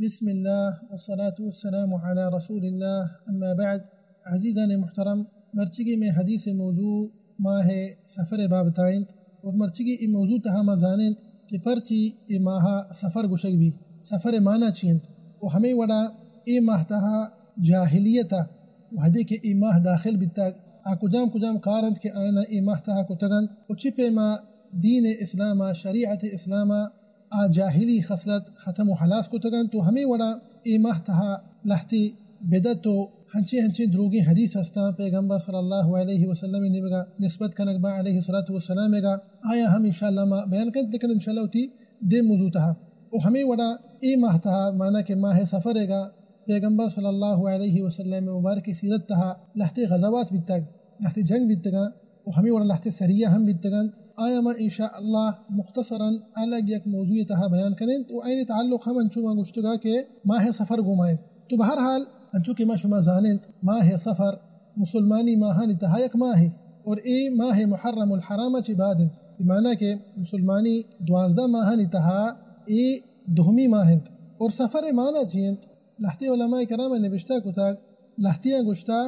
بسم الله والصلاة والسلام على رسول الله اما بعد. عزیزان محترم، مرچگی میں حدیث موضوع ماہ سفر بابتائند اور مرچگی ای موضوع تہا مزانند کہ پرچی ای ماہ سفر گشگ بھی سفر مانا چیند و ہمیں وڑا ای ماہ تہا جاہلیتا وحدے کے ای ماہ داخل بیتاگ کجام کارند کے آئینہ ای ماہ تہا کتگند و چپے ما دین اسلام شریعت اسلام جاہلی خصلت ختم و حلاس کتگند تو ہمیں وڑا ای ماہ تہا لہتی بدت و ہنچی دروگی حدیث ہستا پیغمبر صلی اللہ علیہ وسلم نے نسبت کنک با علیہ الصلوۃ والسلام گا آیا ہم انشاءاللہ ما بیان کرتے لیکن انشاءاللہ تی دے موضوع تہا و ہمیں وڑا ای ماہ تہا مانا کہ ماہ سفر گا پیغمبر صلی اللہ علیہ وسلم مبارکی سیرت تہا لہتی غزوات بیتگ لہتی جنگ بیتگا و ہمیں وڑا لہتی سریہ ہم بیتگند آیا ما انشاءاللہ مختصراً الگ یک موضوع تہا بیان کریں تو آئین تعلق ہم انچو گشتگا کہ ماہ سفر گمائیں تو بہرحال انچو کہ ما شما زانند ماہ سفر مسلمانی ماہانی تہا یک ماہ اور ای ماہ محرم الحرام چی بادند بمعنی کہ مسلمانی 12 ماہانی تہا ای دہمی ماہند اور سفر مانا چیند لہتی علماء کرام نبشتہ کتاگ لہتیاں گشتا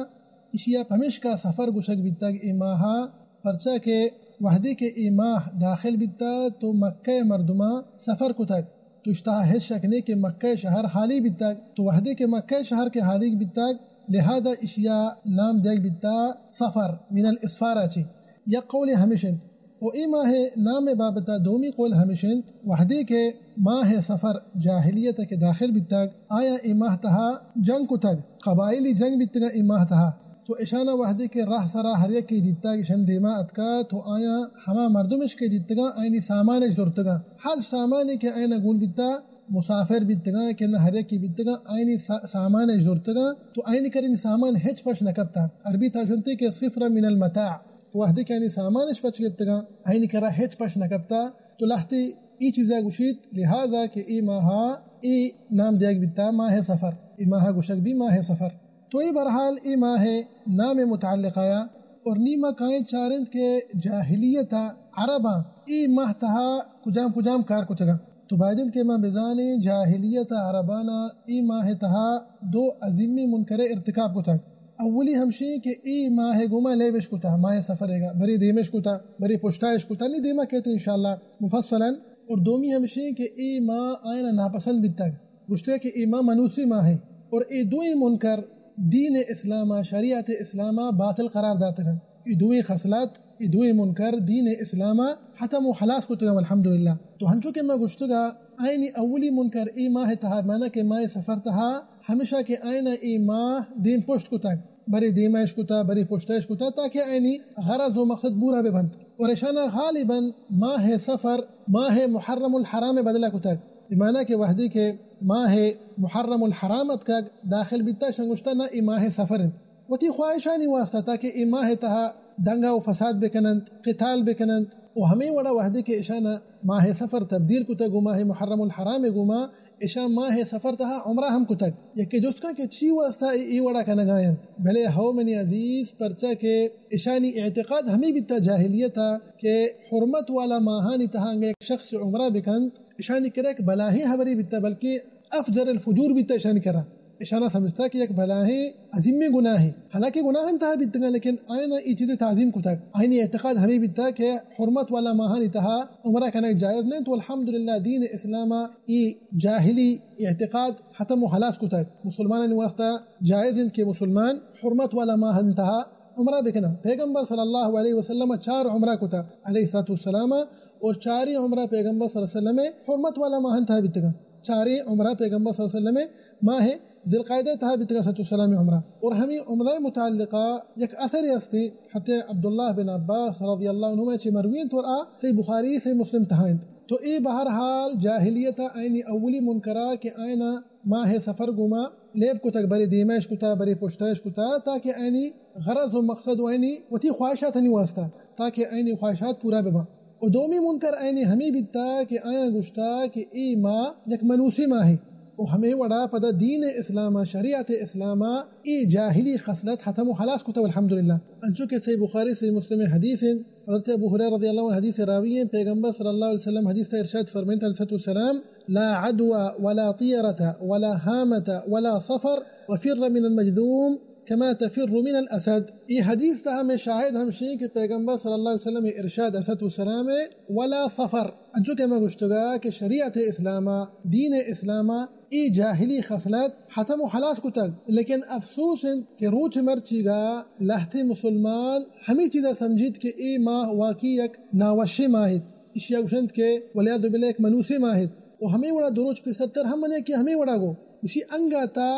اشیا پمش کا سفر گشک بیتاگ ای ماہا پرچا کے وحدے کے ای ماہ داخل بیتا تو مکہ مردمہ سفر کتاگ تو اشتہا ہے شکنے کہ مکہ شہر حالی بیتاگ تو وحدے کے مکہ شہر کے حالی بیتاگ لہذا اشیا نام دیگ بیتا سفر من الاسفارہ چی یا قول ہمیشند و ای ماہ نام بابتا دومی قول ہمیشند وحدے کے ماہ سفر جاہلیت کے داخل بیتاگ آیا ای ماہ تہا جنگ کتاگ قبائلی جنگ بیتگا ای ماہ تہا تو اشانہ وحدے کے راہ سرا ہر یک کی دیتا گشن دیما اتکا تو آیا ہما مردمش کے دیتگا آئینی سامانش زورتگا ہر سامانی کے آئینہ گون بیتا مسافر بیتگا کہ نہ ہر یک کی بیتگا آئینی سامانش زورتگا تو آئینی کرنی سامان ہچ پچ نکبتا عربی تا جنتے کہ صفر من المتاع تو وحدے کے آئینی سامانش پچ گبتگا آئینی کرا ہچ پچ نکبتا تو لہتی ای چیزا گوشید لہذا کہ ای ماہا ای نام دیگ بیتا ماہ سفر ای ماہا گوشک بھی ماہ سفر تو ای برحال ای ماہ نام متعلق آیا اور نیمہ کائیں چارند کے جاہلیتا عربا ای ماہ تہا کجام کار کتگا تو بائدند کے ماں بزانی جاہلیتا عربانا ای ماہ تہا 2 عظیمی منکر ارتکاب کتگ اولی ہمشی کہ ای ماہ گما لیبش کتا ماہ سفر گا بری دیمش کتا بری پشتائش کتا نہیں دیما کہتے انشاءاللہ مفصلا اور دومی ہمشی کہ ای ماہ آئینہ ناپسند بیتگ گشتے کہ ای ماہ منوسی ماہ ہے اور ای دوئی منکر دین اسلام شریعت اسلام باطل قرار داتگا ای دوئی خصلات ای دوئی منکر دین اسلام حتم و حلاس کتگا الحمدللہ تو ہنچو کہ میں گشتگا آئینی اولی منکر ای ماہ تہا مانا کہ ماہ سفر تہا ہمیشہ کہ آئینہ ای ماہ دین پشت کتگ بری دیمائش کتا بری پشتائش کتا تاکہ آئینی غرض و مقصد بورا بے بند اور اشانہ غالباً ماہ سفر ماہ محرم الحرام بدلہ کتگ بمعنی کہ وحدی کے ماہ محرم الحرامت کا داخل بیتا شنگشتا نا ای ماہ سفرند و تی خواہشانی واسطہ تاکہ ای ماہ تہا دنگا و فساد بکنند قتال بکنند و ہمیں وڑا وحدی کے اشانہ ماہ سفر تبدیل کتا گو ماہ محرم الحرام گوما اشان ماہ سفر تہا عمرہ ہم کتگ یکی دوست کا کہ چی واسطہ ای وڑا کنگائند بھلے ہو منی عزیز پرچا کے اشانی اعتقاد ہمیں بیتا جاہلیتا کہ حرمت والا ماہانی تہا ایک شخص عمرہ بکند اشانی کرے کہ بلاہی حبری بیتا بلکہ افجر الفجور بیتا اشانی کرا اشانہ سمجھتا کہ یک بلاہی عظیم گناہ ہے حالانکہ گناہ ہم تہا بیتگا لیکن آئینہ ای چیز تعظیم کتگ آئینی اعتقاد ہمیں بیتا کہ حرمت والا ماہانی تہا عمرہ کنک جائز نہیں تو الحمدللہ دین اسلام ای جاہلی اعتقاد ختم و حلاس کتگ مسلمان واسطہ جائز ہیں کہ مسلمان حرمت والا ماہن تہا عمرہ بکنا پیغمبر صلی اللہ علیہ وسلم 4 عمرہ کتا علیہ الصلوۃ والسلام اور 4 عمرہ پیغمبر صلی اللہ علیہ وسلم حرمت والا ماہن تہا بیتگا 4 عمرہ پیغمبر صلی اللہ علیہ وسلم ماہ ذی القعدہ تہا بیتگا صلی اللہ علیہ وسلم عمرہ اور ہمیں عمرہ متعلقہ یک اثر استی حتی عبداللہ بن عباس رضی اللہ عنہما چی مروین تو صحیح بخاری صحیح مسلم تہائند تو ای بہرحال جاہلیتا آئینی اولی منکرہ کہ آئینہ ماہ سفر گما لیب کتک بری دیمائش کتا بری پشتائش کتا تاکہ آئینی غرض و مقصد و آئینی وتی خواہشات نہیں واسطہ تاکہ آئینی خواہشات پورا ببا و دومی منکر آئینی ہمیں بیتا کہ آیا گشتا کہ ای ماہ یک منوسی ماہ ہے و ہمیں وڑا پدا دین اسلام شریعت اسلام ای جاہلی خصلت ختم و حلاس کتا والحمدللہ انچو کہ صحیح بخاری صحیح مسلم حدیث حضرت ابو ہریرہ رضی اللہ عنہ حدیث راوی ہیں، پیغمبر صلی اللہ علیہ وسلم حدیث کا ارشاد فرمائیں علیہ السلام لا عدوى ولا طيرة ولا هامة ولا صفر وفر من المجذوم كما تفر من الاسد. یہ حدیث تھا ہمیں شاہد ہمشی کہ پیغمبر صلی اللہ علیہ وسلم ارشاد علیہ السلام ولا صفر انچو کہ میں گشتگا کہ شریعت اسلامہ دین اسلامہ ای جاہلی خصلت ختم و خلاص کو تک، لیکن افسوس کہ روچ مرچی گا لہتے مسلمان ہمیں چیزا سمجھید کہ ای ماہ واقعی ایک ناوشی ماہد اشیاء گوشند کے ولیعذ باللہ ایک منوسی ماہد و ہمیں وڑا دروچ پیسرتر ہم منے کہ ہمیں وڑا گو اسی انگا تا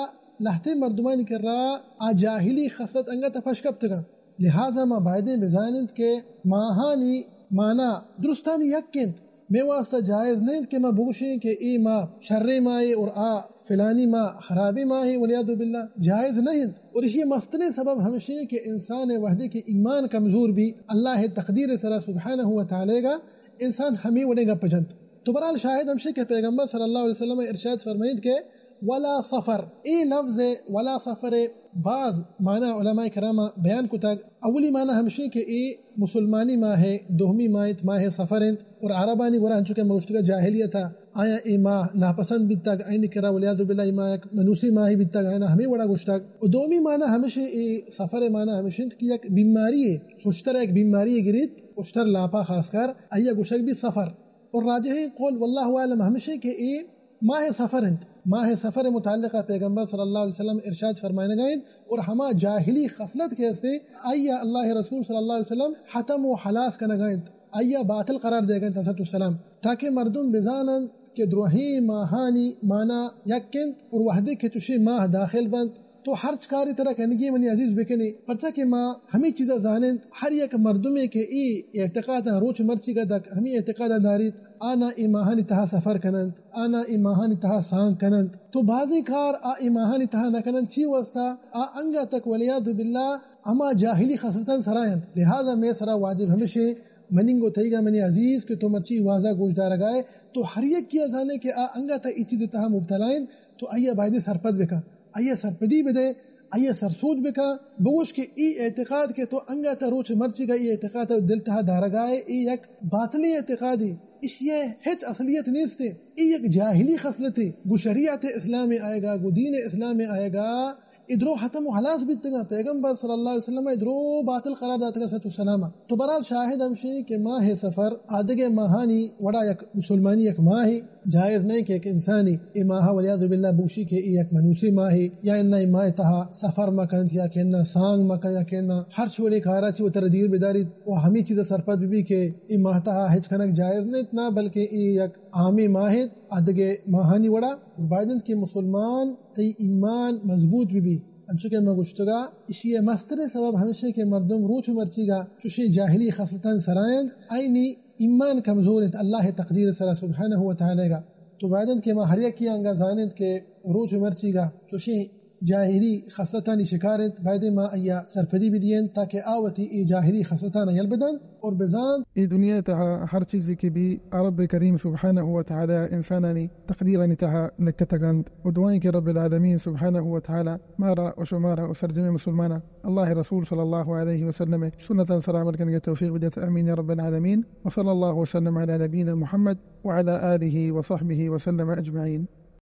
لہتے مردمان کر رہا آ جاہلی خصلت انگا تا پشکب تگا. لہذا ما بائدیں بزانند کہ ماہانی مانا درستانی یکند میں واسطہ جائز نہیں کہ میں بگوشیں کہ ای ماں شر ماہی اور فلانی ماں خرابی ماہی ولیعذ باللہ جائز نہیں. اور اسی مستنے سبب ہمشہ کہ انسان وحدے کے ایمان کمزور بھی اللہ تقدیر سرا سبحانہ و تعالی گا انسان ہمیں وڑے گا پجند. تو برحال شاہد ہمشہ کہ پیغمبر صلی اللہ علیہ وسلم ارشاد فرمائید کہ ولا صفر ای لفظ ولا صفر بعض معنی علماء کرامہ بیان کو تک اولی معنی ہمشی کہ ای مسلمانی ماہ ہے دوہمی ماہ سفرند اور عربانی گورا ہنچو کہ مرشتگا جاہلیت تھا آیا ای ماہ ناپسند بھی تک اینی کرا ولیعذ باللہ ای ماہ ایک منوسی ماہی بھی تک آئینا ہمیں وڑا گوشتک. اور دومی معنی ہمشی ای سفر معنی ہمشند کی ایک بیماری ہے خوشتر ایک بیماری گرید خوشتر لاپا خاص کر آیا گوشک بھی سفر. اور راجح قول واللہ عالم ہمشی کہ ای ماہ سفرند ماہ سفر متعلقہ پیغمبر صلی اللہ علیہ وسلم ارشاد فرمائے گئیں اور ہما جاہلی خصلت کے سے آیا اللہ رسول صلی اللہ علیہ وسلم ختم و خلاص کا نگائیں آیا باطل قرار دے گئیں تحت السلام تاکہ مردم بزانند کہ دروہی ماہانی مانا یکند اور وحدے کے تشی ماہ داخل بند تو ہر چکاری طرح کنگی منی عزیز بکنی پرچا کہ ماں ہمیں چیزیں زانند ہر یک مردمے کے ای اعتقاد روچ مرچی گا تک ہمیں اعتقاد دارید آنا ای ماہانی تہا سفر کنند آنا ای ماہانی تہا سانگ کنند تو بعضی کار ای ماہانی تہا نکنند چی واسطہ انگا تک ولیعذ باللہ اما جاہلی خصلتاً سرائند. لہذا میں سرا واجب ہمیشہ مننگو تھئی گا منی عزیز کہ تو مرچی واضح گوش دار گائے تو ہر یک کیا زانے کہ انگا تا ای چیز تہا مبتلائن تو آئیے باید سرپد بکا آئیے سرپدی بدے آئیے سرسود بکا بگوش کہ ای اعتقاد کے تو انگا تا روچ مرچی گا ای اعتقاد دل تہا دارگائے ای یک باطلی اعتقادی اس یہ ہچ اصلیت نیستے ای یک جاہلی خصلتی گو شریعت اسلام آئے گا گو دین اسلام آئے گا ادرو ختم و خلاص بیتگا پیغمبر صلی اللہ علیہ وسلم ادرو باطل قرار داتگا ست السلام. تو برحال شاہد ہمشی کہ ماہ سفر آدھگے ماہانی وڑا یک مسلمانی یک ماہی جائز نہیں کہ ایک انسانی ای ماہا ولیعذ باللہ بوشی کے ای یک منوسی ماہی یا انہا ای ماہ تہا سفر مکند یا کہ انہا سانگ مکا یا کہ انہا ہر چھوڑی کارا چی و تردیر بداری و ہمیں چیز سرپد بھی کہ ای ماہ تہا ہچ کنک جائز نہیں اتنا بلکہ ای یک عامی ماہد آدھگے ماہانی وڑا بائدند کی مسلمان تی ایمان مضبوط بھی انچو کہ میں گشتگا اسی مستر سبب ہمیشہ کہ مردم روچ مرچی گا چوشی جاہلی خصلتاً سرائند آئینی ایمان کمزور انت اللہ تقدیر سرا سبحانہ و تعالی گا. تو بعدند کہ ما ہر یک کی انگا زانند کہ روچ مرچی گا چوشی جاہلی خصلتانی شکارند باید ما ایا سرپدی بدین تاکہ آوتی ای جاہلی خصلتانا یل بدن اور بزان ای دنیا تها ہر چیزی کی بھی رب کریم سبحانہ و تعالی انسانانی تقدیرانی تها لکتگند و دعائیں کہ رب العالمین سبحانہ و تعالی مارا و شمارا و سرجم مسلمانا اللہ رسول صلی اللہ علیہ وسلم سنة سلام لکن توفیق بدیت امین یا رب العالمین و صلی اللہ وسلم علی نبینا محمد وعلى آله وصحبه وسلم اجمعین.